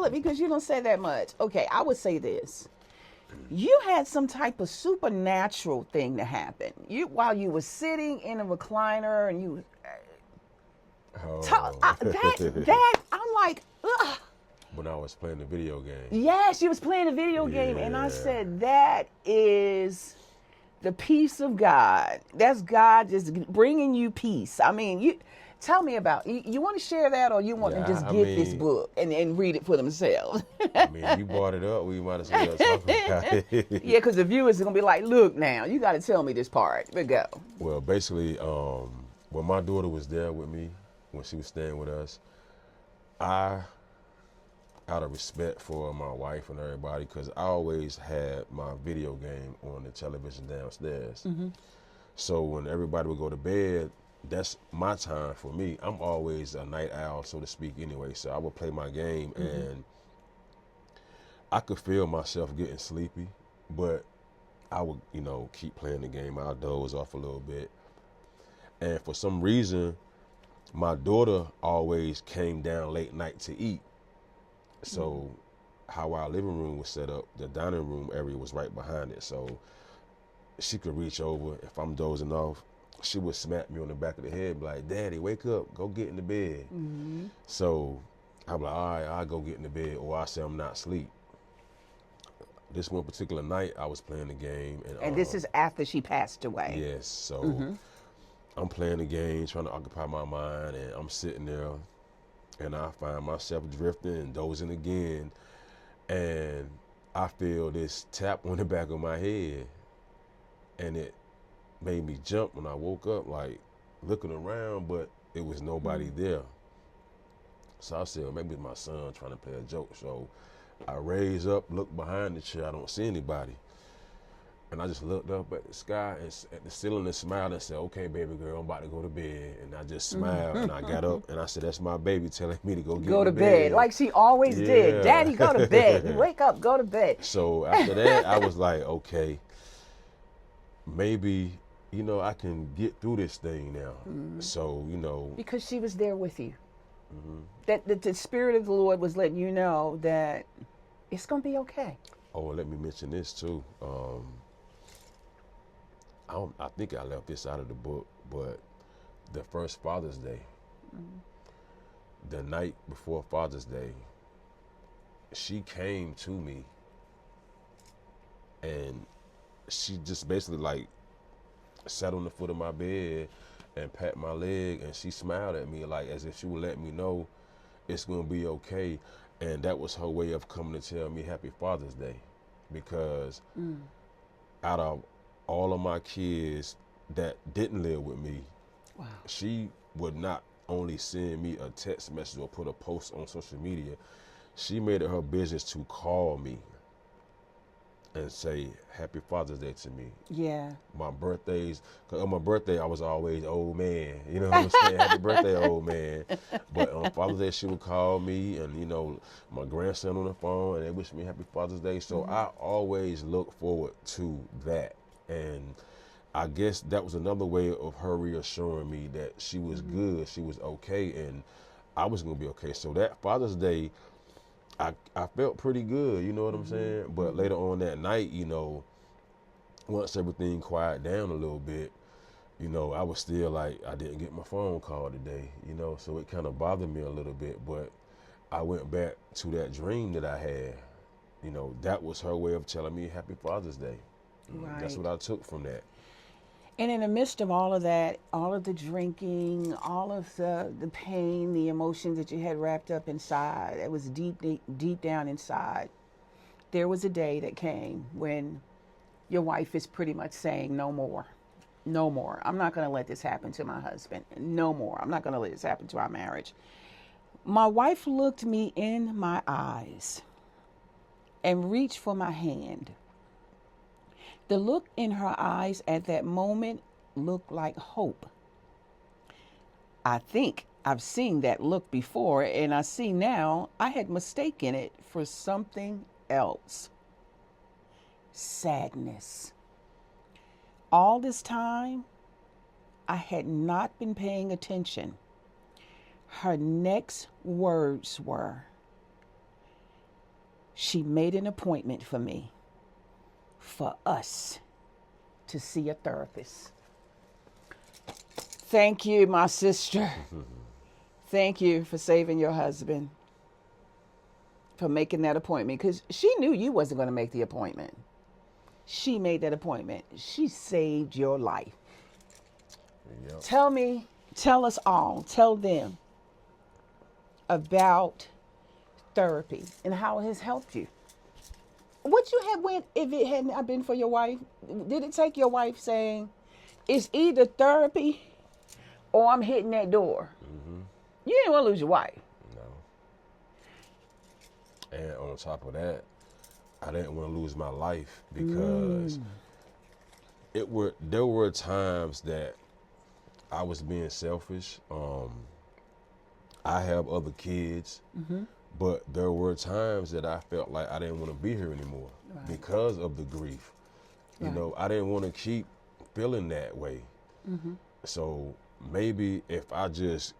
it because you don't say that much. Okay, I would say this. You had some type of supernatural thing to happen. While you were sitting in a recliner and you that I'm like, ugh. When I was playing the video game. Yes, you was playing a video game, and I said that is the peace of God. That's God just bringing you peace. I mean, tell me about, you want to share that, or you want to just get this book and read it for themselves? I mean, you brought it up. We might as well talk about it. Yeah, because the viewers are going to be like, look now, you got to tell me this part. But go. Well, basically, when my daughter was there with me, when she was staying with us, I out of respect for my wife and everybody, because I always had my video game on the television downstairs. So when everybody would go to bed, that's my time for me. I'm always a night owl, so to speak, anyway. So I would play my game, and I could feel myself getting sleepy, but I would, keep playing the game. I'll doze off a little bit. And for some reason, my daughter always came down late night to eat. So how our living room was set up, the dining room area was right behind it. So she could reach over. If I'm dozing off, she would smack me on the back of the head, be like, "Daddy, wake up, go get in the bed." So I'm like, "All right, I'll go get in the bed," or I say I'm not asleep. This one particular night, I was playing the game. And this is after she passed away. Yes, so I'm playing the game, trying to occupy my mind, and I'm sitting there, and I find myself drifting and dozing again, and I feel this tap on the back of my head, and it made me jump when I woke up, like looking around, but it was nobody there. So I said, well, maybe it's my son trying to play a joke. So I raise up, look behind the chair, I don't see anybody. And I just looked up at the sky and at the ceiling and smiled and said, "Okay, baby girl, I'm about to go to bed." And I just smiled and I got up and I said, "That's my baby telling me to go to bed. Like she always did. "Daddy, go to bed. Wake up, go to bed." So after that, I was like, okay, maybe, I can get through this thing now. So, Because she was there with you. That the Spirit of the Lord was letting you know that it's going to be okay. Oh, let me mention this too. I think I left this out of the book, but the first Father's Day, the night before Father's Day, she came to me and she just basically like sat on the foot of my bed and pat my leg, and she smiled at me like as if she would let me know it's gonna be okay. And that was her way of coming to tell me Happy Father's Day, because out of all of my kids that didn't live with me, she would not only send me a text message or put a post on social media, she made it her business to call me and say Happy Father's Day to me. Yeah. My birthdays, because on my birthday I was always old man, you know what I'm saying? Happy birthday, old man. But on Father's Day she would call me, and my grandson on the phone, and they wish me Happy Father's Day. So I always look forward to that. And I guess that was another way of her reassuring me that she was good, she was okay, and I was gonna be okay. So that Father's Day, I felt pretty good, you know what I'm saying? But later on that night, once everything quieted down a little bit, I was still like, I didn't get my phone call today, so it kind of bothered me a little bit. But I went back to that dream that I had. That was her way of telling me Happy Father's Day. Right. That's what I took from that. And in the midst of all of that, all of the drinking, all of the pain, the emotions that you had wrapped up inside, it was deep, deep, deep down inside, there was a day that came when your wife is pretty much saying, "No more. No more. I'm not going to let this happen to my husband. No more. I'm not going to let this happen to our marriage." My wife looked me in my eyes and reached for my hand. The look in her eyes at that moment looked like hope. I think I've seen that look before, and I see now I had mistaken it for something else. Sadness. All this time, I had not been paying attention. Her next words were, she made an appointment for me, for us to see a therapist. Thank you, my sister. Thank you for saving your husband, for making that appointment, because she knew you wasn't going to make the appointment. She made that appointment. She saved your life. Yep. Tell us all, tell them about therapy and how it has helped you. What you had went, if it had not been for your wife, did it take your wife saying, it's either therapy or I'm hitting that door? You didn't want to lose your wife. And on top of that, I didn't want to lose my life because there were times that I was being selfish. I have other kids, but there were times that I felt like I didn't want to be here anymore because of the grief. You know, I didn't want to keep feeling that way. So maybe if I just,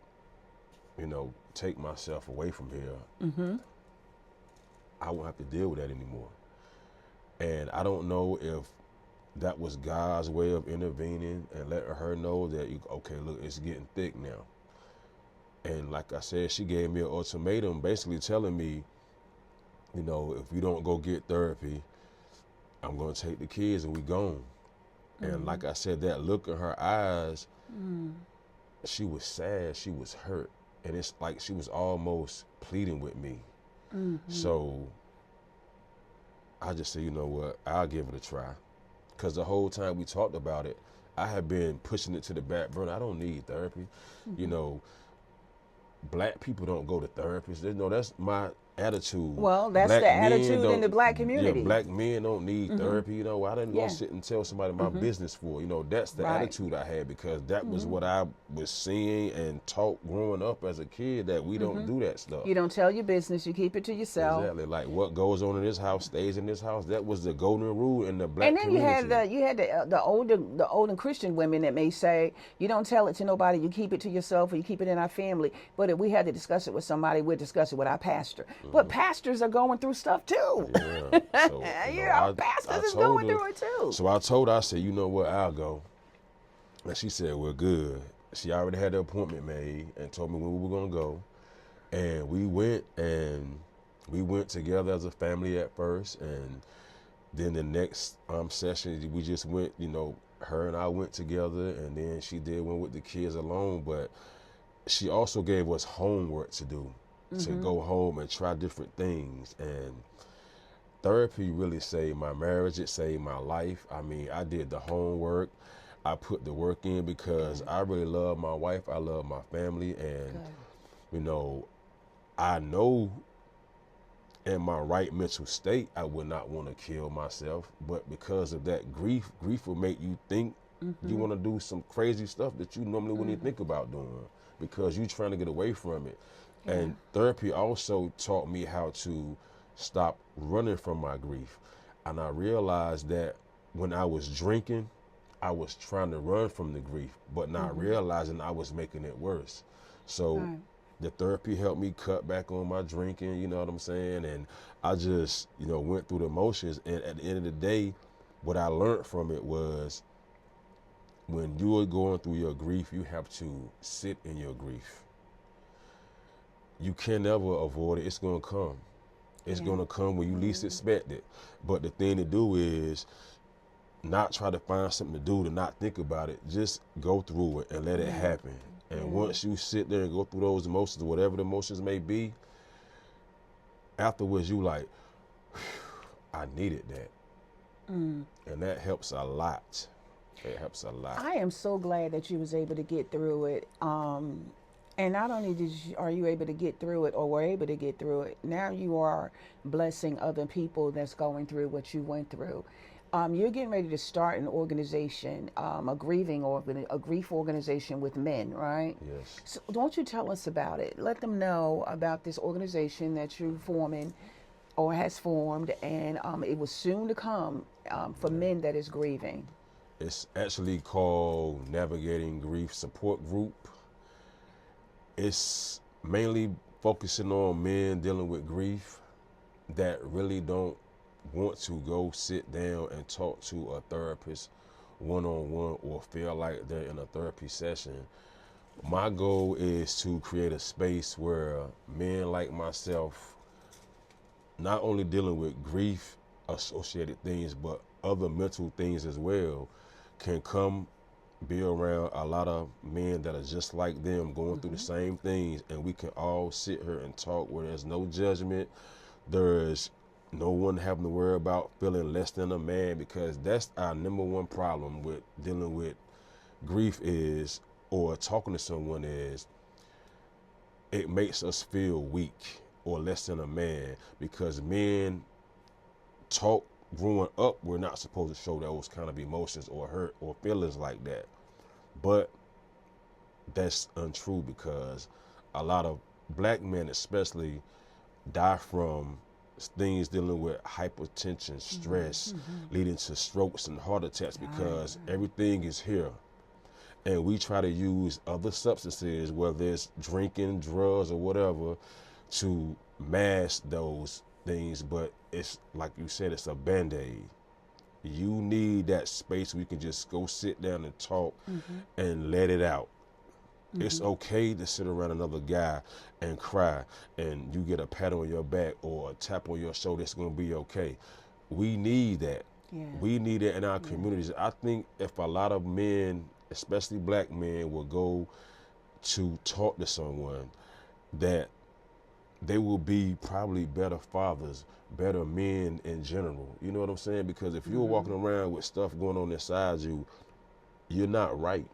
take myself away from here, I won't have to deal with that anymore. And I don't know if that was God's way of intervening and letting her know that, okay, look, it's getting thick now. And like I said, she gave me an ultimatum basically telling me, if you don't go get therapy, I'm going to take the kids and we gone. And like I said, that look in her eyes, she was sad, she was hurt. And it's like she was almost pleading with me. So I just said, you know what, I'll give it a try. Because the whole time we talked about it, I had been pushing it to the back burner. I don't need therapy. Black people don't go to therapists. That's my attitude. Well, that's the attitude in the black community. Yeah, black men don't need therapy. I didn't go sit and tell somebody my business for. That's the attitude I had because that was what I was seeing and taught growing up as a kid, that we don't do that stuff. You don't tell your business. You keep it to yourself. Exactly. Like what goes on in this house stays in this house. That was the golden rule in the black community. And then you had the older Christian women that may say, you don't tell it to nobody. You keep it to yourself, or you keep it in our family. But if we had to discuss it with somebody, we'd discuss it with our pastor. But pastors are going through stuff too. Yeah. So, pastors is going through it too. So I told her, I said, you know what, I'll go. And she said, well, good. She already had the appointment made and told me when we were going to go. And we went together as a family at first. And then the next session, we just went, her and I went together. And then she did one with the kids alone. But she also gave us homework to do. To go home and try different things. And therapy really saved my marriage. It saved my life. I mean, I did the homework. I put the work in because I really love my wife. I love my family. And, I know in my right mental state, I would not want to kill myself. But because of that grief will make you think you want to do some crazy stuff that you normally wouldn't even think about doing because you're trying to get away from it. Yeah. And therapy also taught me how to stop running from my grief. And I realized that when I was drinking, I was trying to run from the grief, but not realizing I was making it worse. So the therapy helped me cut back on my drinking, you know what I'm saying? And I just, went through the motions. And at the end of the day, what I learned from it was when you are going through your grief, you have to sit in your grief. You can never avoid it. It's going to come. It's going to come when you least expect it. But the thing to do is not try to find something to do to not think about it. Just go through it and let it happen. And once you sit there and go through those emotions, whatever the emotions may be, afterwards you like, I needed that. And that helps a lot. It helps a lot. I am so glad that you was able to get through it. And not only are you able to get through it, or were able to get through it, now you are blessing other people that's going through what you went through. You're getting ready to start an organization, a grief organization with men, right? Yes. So don't you tell us about it? Let them know about this organization that you're forming or has formed, and it was soon to come for men that is grieving. It's actually called Navigating Grief Support Group. It's mainly focusing on men dealing with grief that really don't want to go sit down and talk to a therapist one-on-one or feel like they're in a therapy session. My goal is to create a space where men like myself, not only dealing with grief associated things, but other mental things as well, can come be around a lot of men that are just like them, going through the same things, and we can all sit here and talk where there's no judgment. There's no one having to worry about feeling less than a man, because that's our number one problem with dealing with grief or talking to someone is it makes us feel weak. or less than a man, because men taught growing up we're not supposed to show those kind of emotions or hurt or feelings like that. But that's untrue, because a lot of black men especially die from things dealing with hypertension, stress, leading to strokes and heart attacks, because everything is here. And we try to use other substances, whether it's drinking, drugs, or whatever, to mask those things. But it's like you said, it's a Band-Aid. You need that space where you can just go sit down and talk and let it out. It's okay to sit around another guy and cry and you get a pat on your back or a tap on your shoulder. It's going to be okay. We need that. Yeah. We need it in our communities. I think if a lot of men, especially black men, will go to talk to someone, that they will be probably better fathers, better men in general. You know what I'm saying? Because if you're walking around with stuff going on inside you, you're not right.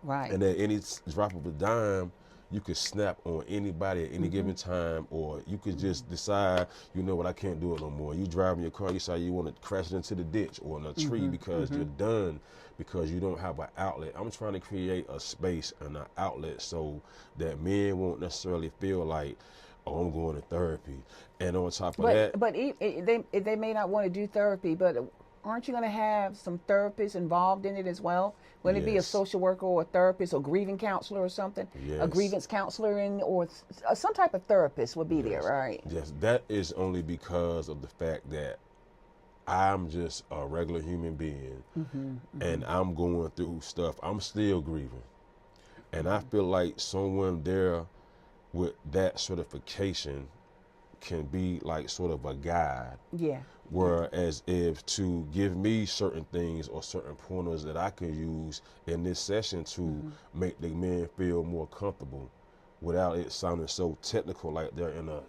Right. And at any drop of a dime, you could snap on anybody at any given time, or you could just decide, you know what, I can't do it no more. You driving your car, you say you want to crash it into the ditch or in a tree because you're done, because you don't have an outlet. I'm trying to create a space and an outlet so that men won't necessarily feel like, oh, I'm going to therapy. And on top of that, But they may not want to do therapy, but aren't you going to have some therapists involved in it as well? Wouldn't it be a Yes. social worker or a therapist or grieving counselor or something? Yes. A grievance counselor or some type of therapist would be there, right? yes, that is only because of the fact that I'm just a regular human being and I'm going through stuff. I'm still grieving. And I feel like someone there with that certification can be like sort of a guide. Yeah. Whereas if to give me certain things or certain pointers that I can use in this session to make the men feel more comfortable without it sounding so technical, like they're in a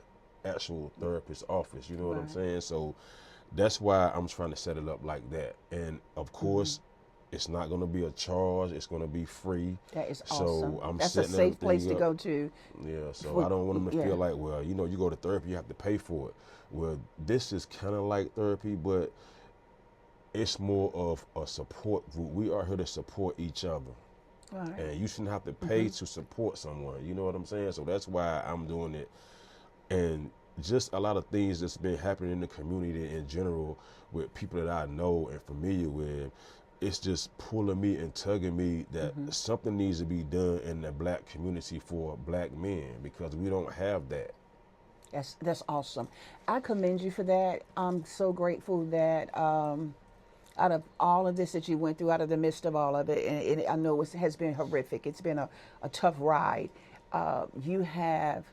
actual therapist's office. You know what I'm saying? So that's why I'm trying to set it up like that. And of course, it's not going to be a charge. It's going to be free. That is So awesome. I'm That's a setting safe place everything to up. go to. Yeah, so I don't want them to yeah. feel like, well, you know, you go to therapy, you have to pay for it. Well, this is kind of like therapy, but it's more of a support group. We are here to support each other. Right. And you shouldn't have to pay to support someone. You know what I'm saying? So that's why I'm doing it. And just a lot of things that's been happening in the community in general with people that I know and familiar with, it's just pulling me and tugging me that something needs to be done in the black community for black men, because we don't have that. That's awesome. I commend you for that. I'm so grateful that out of all of this that you went through, out of the midst of all of it, and I know it has been horrific. It's been a tough ride. You have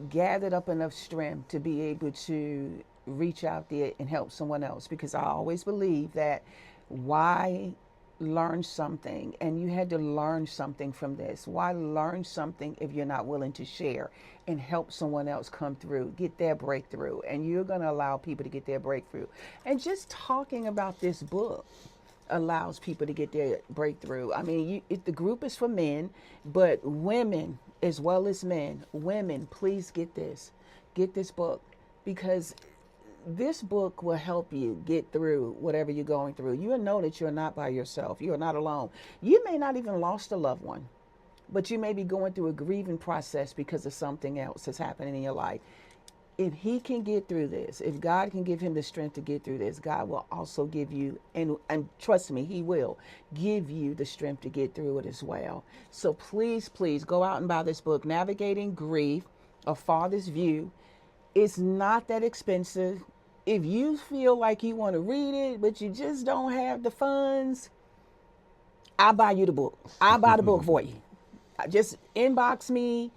gathered up enough strength to be able to reach out there and help someone else, because I always believe that why learn something, and you had to learn something from this. Why learn something if you're not willing to share and help someone else come through, get their breakthrough? And you're going to allow people to get their breakthrough. And just talking about this book allows people to get their breakthrough. I mean, the group is for men, but women as well as men. Women, please get this book, because this book will help you get through whatever you're going through. You will know that you're not by yourself. You are not alone. You may not even lost a loved one, but you may be going through a grieving process because of something else that's happening in your life. If he can get through this, if God can give him the strength to get through this, God will also give you, and trust me, he will give you the strength to get through it as well. So please, please go out and buy this book, Navigating Grief, A Father's View. It's not that expensive. If you feel like you want to read it, but you just don't have the funds, I'll buy you the book. I'll buy the book for you. Just inbox me.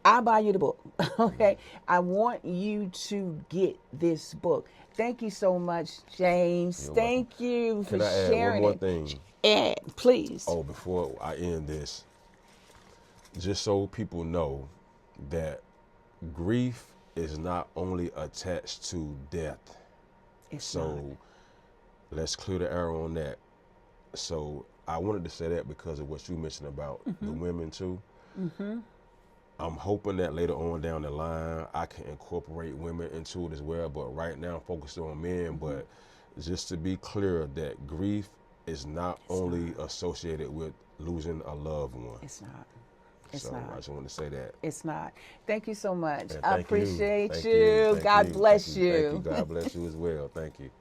I'll buy you the book. Okay. I want you to get this book. Thank you so much, James. You're Thank you for Can I add sharing one more it. thing? Add, please. Oh, before I end this, just so people know that grief is not only attached to death. It's So not. let's clear the air on that. So I wanted to say that because of what you mentioned about the women too. I'm hoping that later on down the line, I can incorporate women into it as well. But right now, I'm focused on men. But just to be clear, that grief is not only associated with losing a loved one. It's not. It's So not. I just want to say that. It's not. Thank you so much. And I thank you. appreciate Thank you. Thank God you. bless Thank you. Thank you. God bless you as well. Thank you.